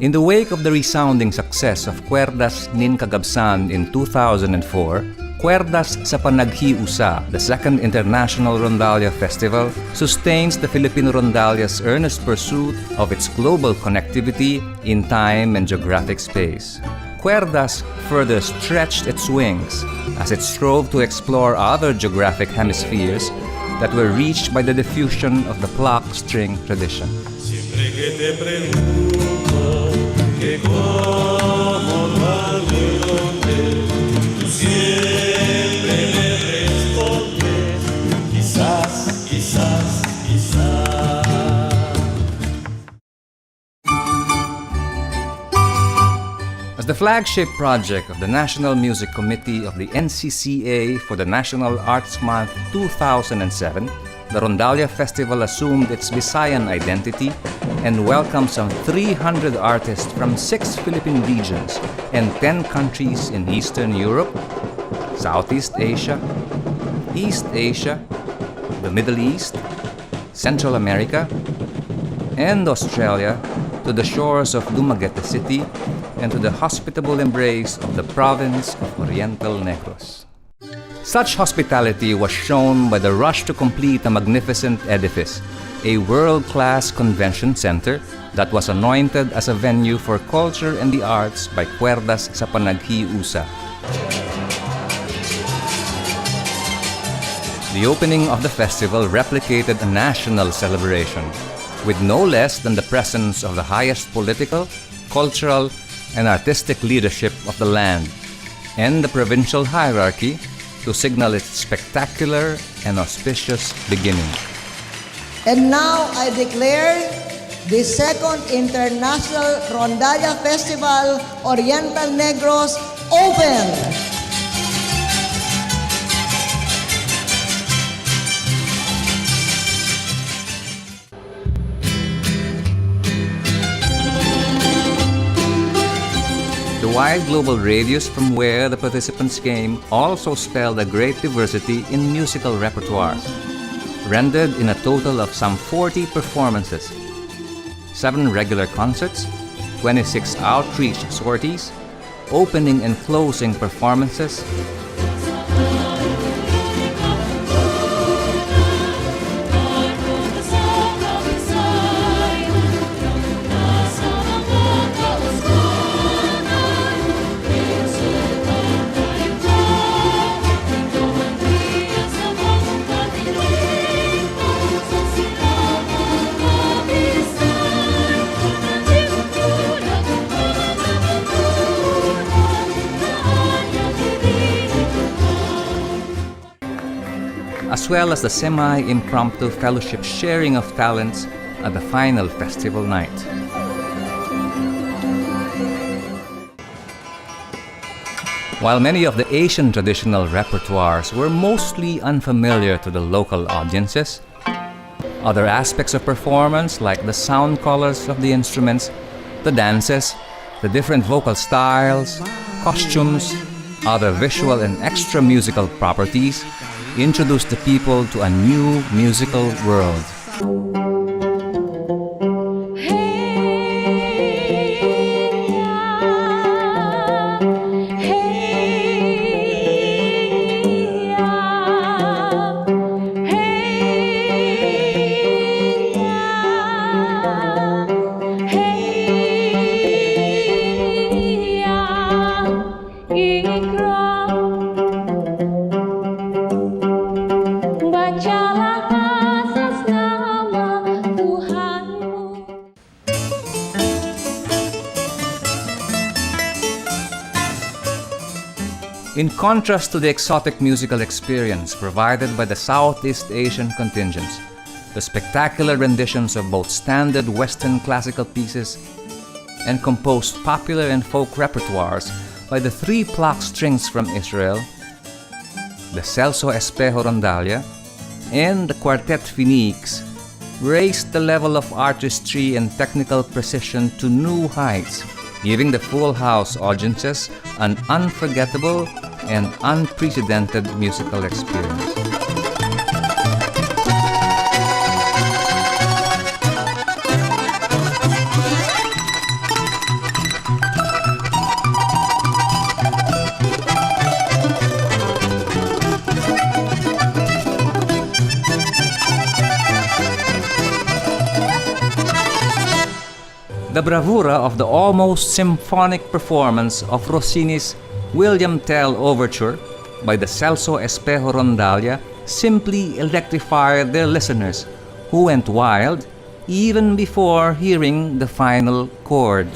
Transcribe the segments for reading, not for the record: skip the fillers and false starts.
In the wake of the resounding success of Cuerdas nin Cagabsan in 2004, Cuerdas sa Panaghiusa, the second International Rondalla Festival, sustains the Filipino Rondalla's earnest pursuit of its global connectivity in time and geographic space. Cuerdas further stretched its wings as it strove to explore other geographic hemispheres that were reached by the diffusion of the pluck string tradition. As the flagship project of the National Music Committee of the NCCA for the National Arts Month 2007, the Rondalla Festival assumed its Visayan identity and welcomed some 300 artists from 6 Philippine regions and 10 countries in Eastern Europe, Southeast Asia, East Asia, the Middle East, Central America, and Australia to the shores of Dumaguete City and to the hospitable embrace of the province of Oriental Negros. Such hospitality was shown by the rush to complete a magnificent edifice, a world-class convention center that was anointed as a venue for culture and the arts by Cuerdas sa Panaghiusa. The opening of the festival replicated a national celebration, with no less than the presence of the highest political, cultural, and artistic leadership of the land, and the provincial hierarchy to signal its spectacular and auspicious beginning. And now I declare the second International Rondalla Festival Oriental Negros open. The wide global radius from where the participants came also spelled a great diversity in musical repertoire, rendered in a total of some 40 performances, 7 regular concerts, 26 outreach sorties, opening and closing performances, as well as the semi-impromptu fellowship sharing of talents at the final festival night. While many of the Asian traditional repertoires were mostly unfamiliar to the local audiences, other aspects of performance like the sound colors of the instruments, the dances, the different vocal styles, costumes, other visual and extra musical properties introduced the people to a new musical world. In contrast to the exotic musical experience provided by the Southeast Asian contingents, the spectacular renditions of both standard Western classical pieces and composed popular and folk repertoires by the 3 pluck strings from Israel, the Celso Espejo Rondalla, and the Quartet Phoenix, raised the level of artistry and technical precision to new heights, giving the full house audiences an unforgettable and unprecedented musical experience. The bravura of the almost symphonic performance of Rossini's William Tell Overture by the Celso Espejo Rondalla simply electrified their listeners, who went wild even before hearing the final chord.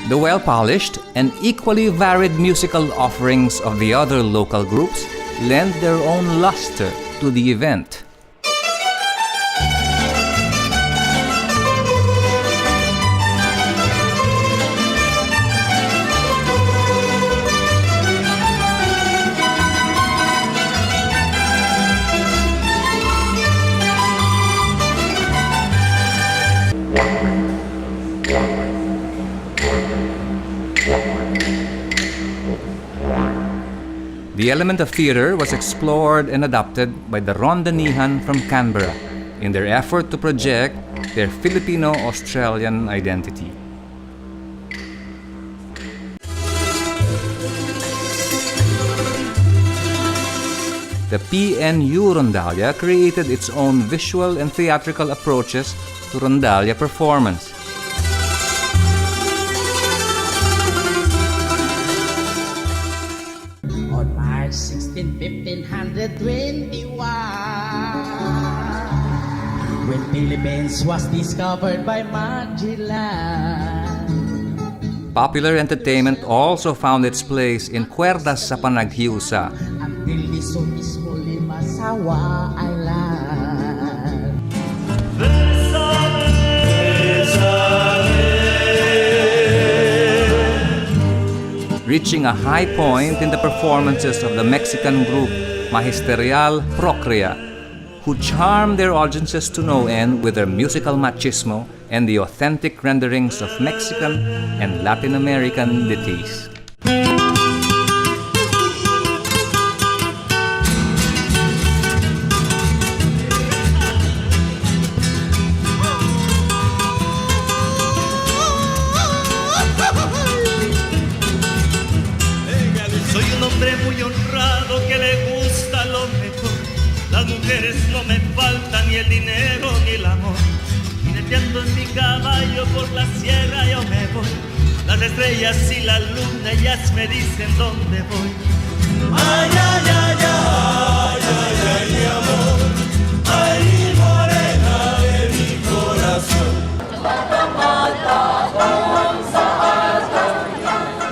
The well-polished and equally varied musical offerings of the other local groups lent their own luster to the event. The element of theater was explored and adopted by the Rondanihan from Canberra in their effort to project their Filipino-Australian identity. The PNU Rondalla created its own visual and theatrical approaches to Rondalla performance. On March 16, 1521, when Philippines was discovered by Magellan. Popular entertainment also found its place in Cuerdas sa Panaghiusa, Until Luzon mismo Limasawa Island. reaching a high point in the performances of the Mexican group Magisterial Procrea, who charmed their audiences to no end with their musical machismo and the authentic renderings of Mexican and Latin American deities. Soy un hombre muy honrado que le gusta lo mejor. Las mujeres no me faltan, ni el dinero ni el amor. Jineteando en mi caballo por la sierra yo me voy. Las estrellas y la luna ellas me dicen dónde voy. Ay, ay, ay, ay, ay, ay, mi amor. Ay, morena de mi corazón.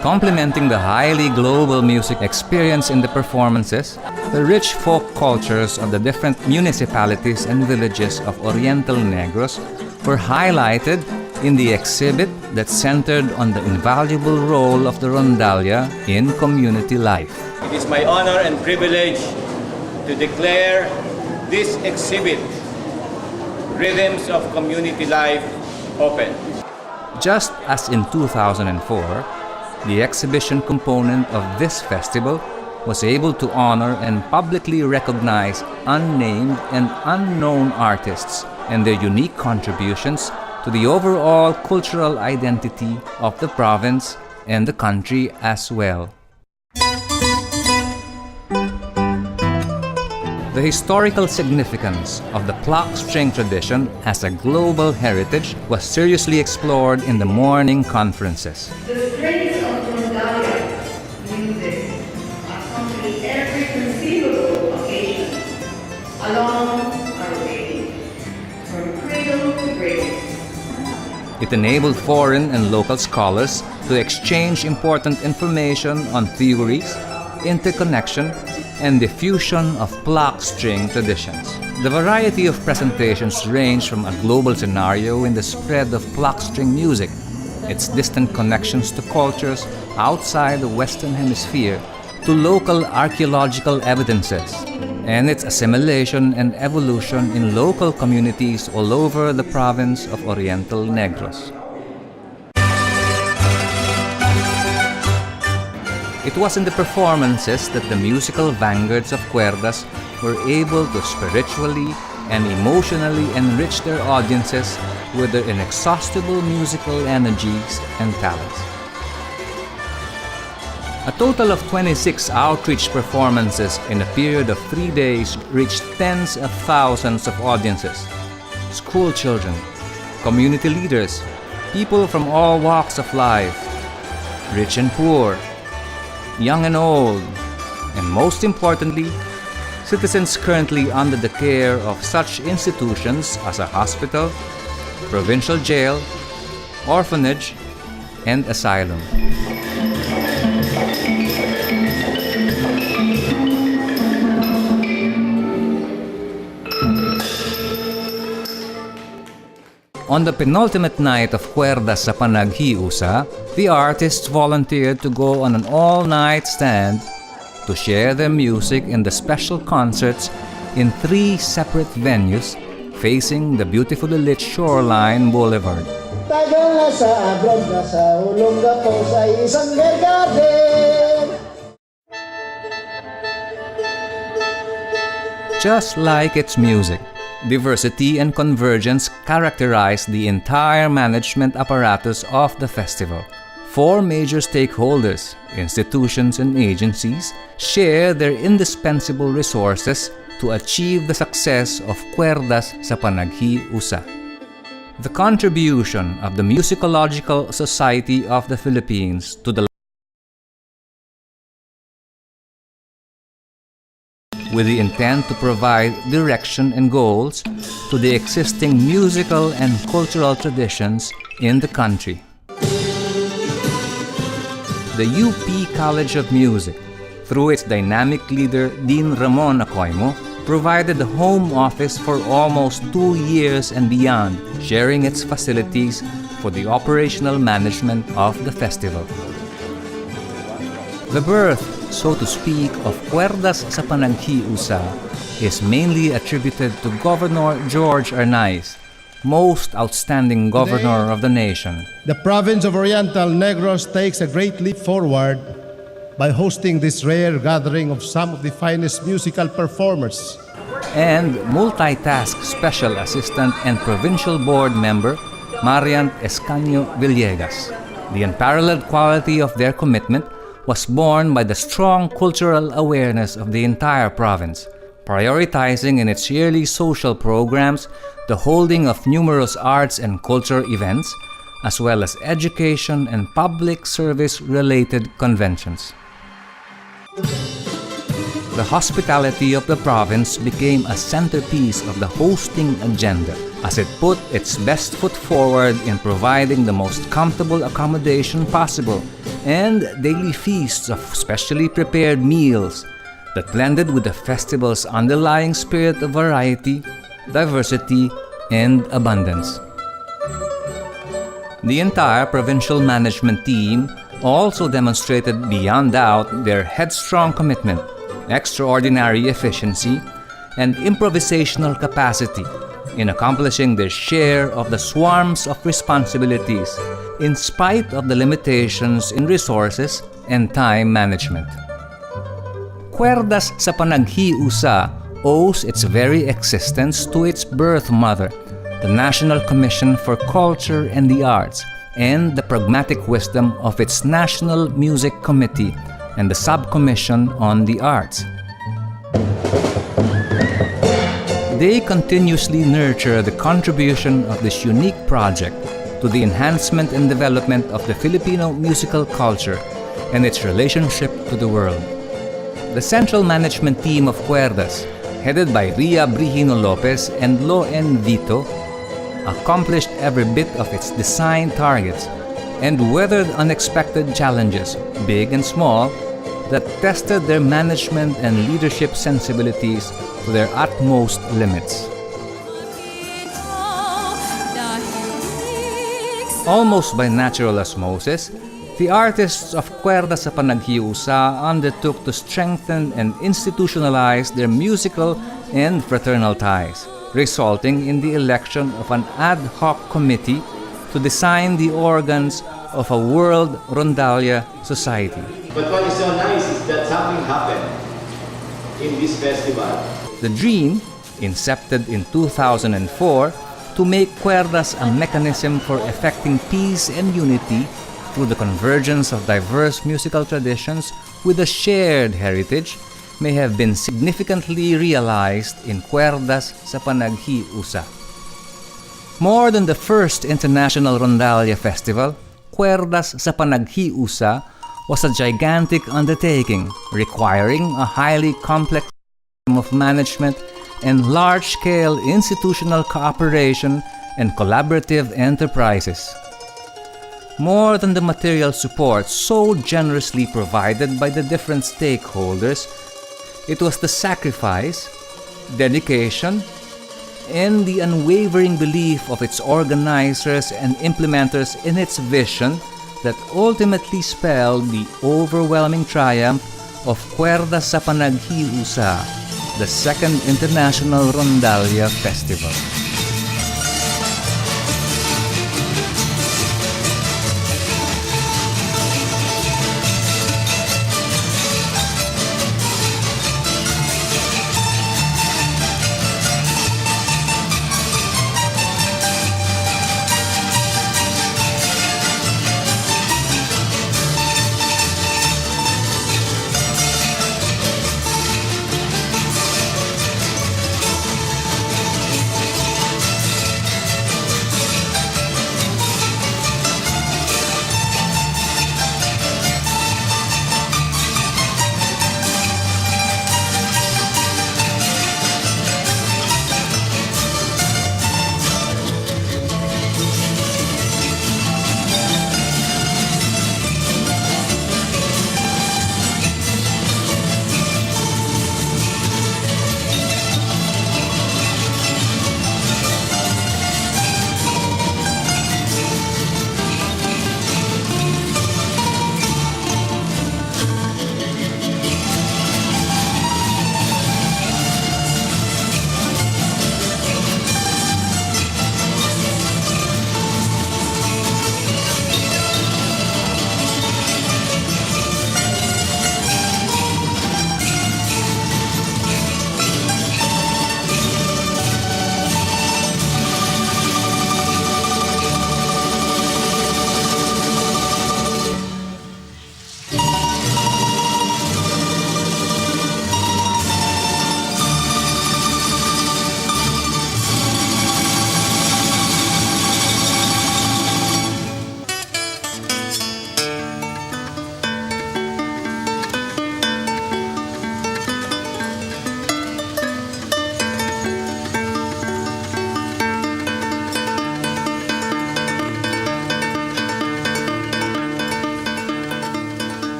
Complementing the highly global music experience in the performances, the rich folk cultures of the different municipalities and villages of Oriental Negros were highlighted in the exhibit that centered on the invaluable role of the Rondalla in community life. It is my honor and privilege to declare this exhibit, Rhythms of Community Life, open. Just as in 2004, the exhibition component of this festival was able to honor and publicly recognize unnamed and unknown artists and their unique contributions to the overall cultural identity of the province and the country as well. The historical significance of the clock string tradition as a global heritage was seriously explored in the morning conferences. The strengths of Rondalla music accompany every conceivable occasion along our way, from cradle to grave. It enabled foreign and local scholars to exchange important information on theories, interconnection, and diffusion of clock string traditions. The variety of presentations range from a global scenario in the spread of clock string music, its distant connections to cultures outside the Western Hemisphere, to local archaeological evidences, and its assimilation and evolution in local communities all over the province of Oriental Negros. It was in the performances that the musical vanguards of Cuerdas were able to spiritually and emotionally enrich their audiences with their inexhaustible musical energies and talents. A total of 26 outreach performances in a period of 3 days reached tens of thousands of audiences. School children, community leaders, people from all walks of life, rich and poor, young and old, and most importantly, citizens currently under the care of such institutions as a hospital, provincial jail, orphanage, and asylum. On the penultimate night of Cuerdas sa Panaghiusa, the artists volunteered to go on an all-night stand to share their music in the special concerts in 3 separate venues facing the beautifully lit shoreline boulevard. Tagal na sa abroad, nasa ulong ako sa isang garden. Just like its music, diversity and convergence characterize the entire management apparatus of the festival. 4 major stakeholders, institutions and agencies, share their indispensable resources to achieve the success of Cuerdas sa Panaghiusa. The contribution of the Musicological Society of the Philippines to the with the intent to provide direction and goals to the existing musical and cultural traditions in the country. The UP College of Music, through its dynamic leader Dean Ramon Acoimo, provided the home office for almost 2 years and beyond, sharing its facilities for the operational management of the festival. The birth, so to speak, of Cuerdas sa Panaghiusa is mainly attributed to Governor George Arnaiz, most outstanding governor of the nation. The province of Oriental Negros takes a great leap forward by hosting this rare gathering of some of the finest musical performers. And multitask special assistant and provincial board member Marian Escaño Villegas. The unparalleled quality of their commitment was born by the strong cultural awareness of the entire province, prioritizing in its yearly social programs the holding of numerous arts and culture events, as well as education and public service-related conventions. The hospitality of the province became a centerpiece of the hosting agenda, as it put its best foot forward in providing the most comfortable accommodation possible and daily feasts of specially prepared meals that blended with the festival's underlying spirit of variety, diversity, and abundance. The entire provincial management team also demonstrated beyond doubt their headstrong commitment, extraordinary efficiency, and improvisational capacity in accomplishing their share of the swarms of responsibilities in spite of the limitations in resources and time management. Cuerdas sa Panaghiusa owes its very existence to its birth mother, the National Commission for Culture and the Arts, and the pragmatic wisdom of its National Music Committee and the Subcommission on the Arts. They continuously nurture the contribution of this unique project to the enhancement and development of the Filipino musical culture and its relationship to the world. The central management team of Cuerdas, headed by Ria Brihino Lopez and Lo N. Vito, accomplished every bit of its design targets and weathered unexpected challenges, big and small, that tested their management and leadership sensibilities to their utmost limits. Almost by natural osmosis, The artists of Cuerdas sa Panaghiusa undertook to strengthen and institutionalize their musical and fraternal ties, resulting in the election of an ad hoc committee to design the organs of a World Rondalla Society. But what is so nice is that something happened in this festival. The dream, incepted in 2004, to make Cuerdas a mechanism for effecting peace and unity through the convergence of diverse musical traditions with a shared heritage, may have been significantly realized in Cuerdas sa Panaghiusa. More than the first International Rondalla Festival, Cuerdas sa Panaghiusa was a gigantic undertaking requiring a highly complex system of management and large-scale institutional cooperation and collaborative enterprises. More than the material support so generously provided by the different stakeholders, it was the sacrifice, dedication, and the unwavering belief of its organizers and implementers in its vision that ultimately spelled the overwhelming triumph of Cuerdas sa Panaghiusa, the second International Rondalla Festival.